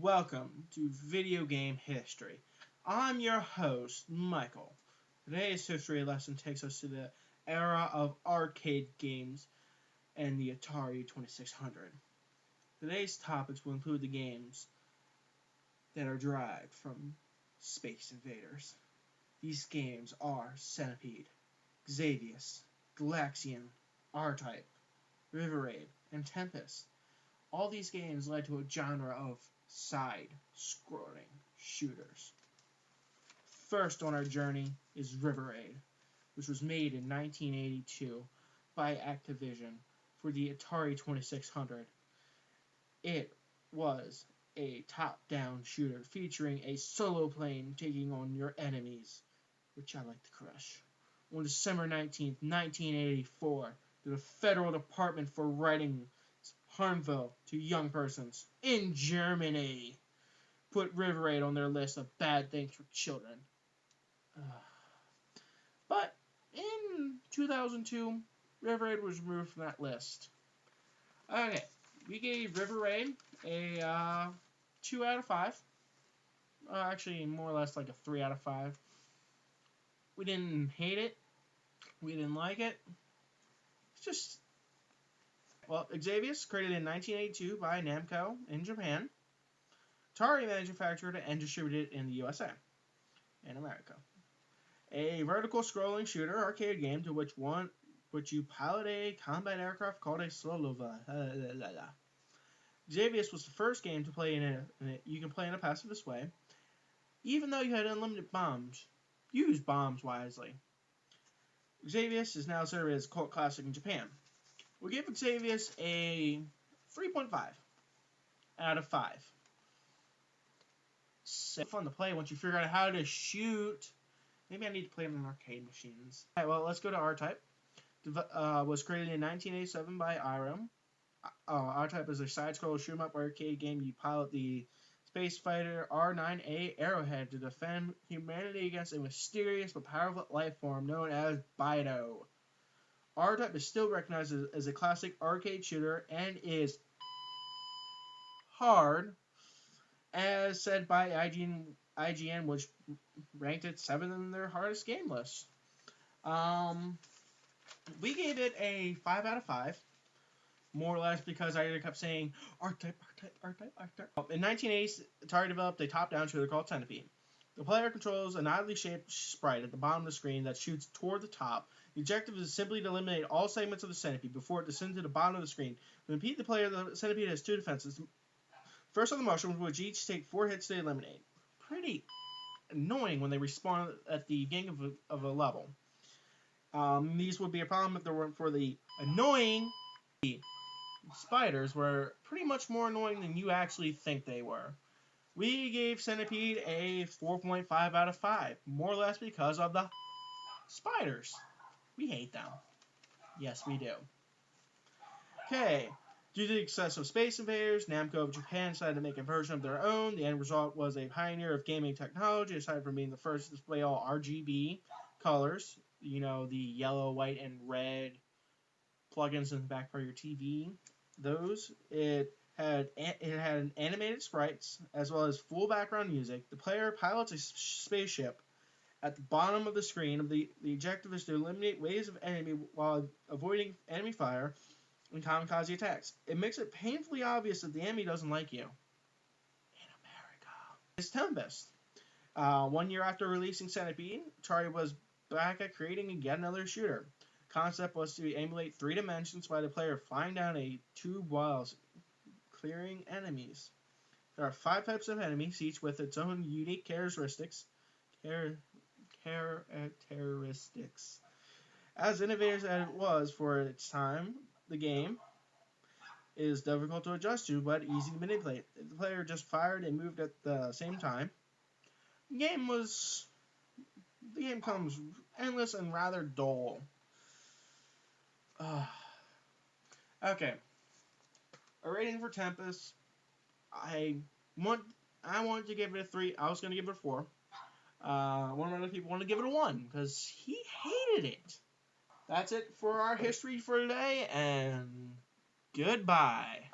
welcome to Video Game History. I'm your host, Michael. Today's history lesson takes us to the era of arcade games and the Atari 2600. Today's topics will include the games that are derived from Space Invaders. These games are Centipede, Xavius, Galaxian, R-Type, River Raid, and Tempest. All these games led to a genre of side-scrolling shooters. First on our journey is River Raid, which was made in 1982 by Activision for the Atari 2600. It was a top-down shooter featuring a solo plane taking on your enemies, which I like to crush. On December 19th, 1984, the Federal Department for Writing harmful to young persons in Germany put River Raid on their list of bad things for children. But in 2002, River Raid was removed from that list. Okay, we gave River Raid a 2 out of 5. Actually, more or less like a 3 out of 5. We didn't hate it. We didn't like it. It's just... Well, Xavius, created in 1982 by Namco in Japan. Atari manufactured it and distributed it in the USA and America. A vertical scrolling shooter arcade game to which you pilot a combat aircraft called a Slolova. Xavius was the first game to play you can play in a pacifist way. Even though you had unlimited bombs, use bombs wisely. Xavius is now served as a cult classic in Japan. We'll give Xavius a 3.5 out of 5. So fun to play once you figure out how to shoot. Maybe I need to play on arcade machines. Alright, well, let's go to R-Type. Was created in 1987 by Irem. R-Type is a side-scroller shoot-'em-up arcade game. You pilot the space fighter R9A Arrowhead to defend humanity against a mysterious but powerful life form known as Bido. R-Type is still recognized as a classic arcade shooter and is hard, as said by IGN, which ranked it 7th in their hardest game list. We gave it a 5 out of 5, more or less because I kept saying R-Type, R-Type, R-Type, R-Type. In 1980, Atari developed a top-down shooter called Centipede. The player controls an oddly shaped sprite at the bottom of the screen that shoots toward the top. The objective is simply to eliminate all segments of the centipede before it descends to the bottom of the screen. To impede the player, the centipede has 2 defenses. First on the mushrooms, which each take 4 hits to eliminate. Pretty annoying when they respawn at the beginning of a level. These would be a problem if they weren't for the annoying spiders, were pretty much more annoying than you actually think they were. We gave Centipede a 4.5 out of 5, more or less because of the spiders. We hate them. Yes, we do. Okay. Due to the success of Space Invaders, Namco of Japan decided to make a version of their own. The end result was a pioneer of gaming technology, aside from being the first to display all RGB colors. You know, the yellow, white, and red plugins in the back part of your TV. Those. It had animated sprites, as well as full background music. The player pilots a spaceship at the bottom of the screen. The objective is to eliminate waves of enemy while avoiding enemy fire and kamikaze attacks. It makes it painfully obvious that the enemy doesn't like you. In America. It's Tempest. 1 year after releasing Centipede, Atari was back at creating yet another shooter. Concept was to emulate 3 dimensions by the player flying down a tube while clearing enemies. There are 5 types of enemies, each with its own unique characteristics. As innovative as it was for its time, the game is difficult to adjust to, but easy to manipulate. The player just fired and moved at the same time. The game comes endless and rather dull. Okay. A rating for Tempest. I wanted to give it a 3. I was going to give it a 4. One of other people wanted to give it a 1 because he hated it. That's it for our history for today, and goodbye.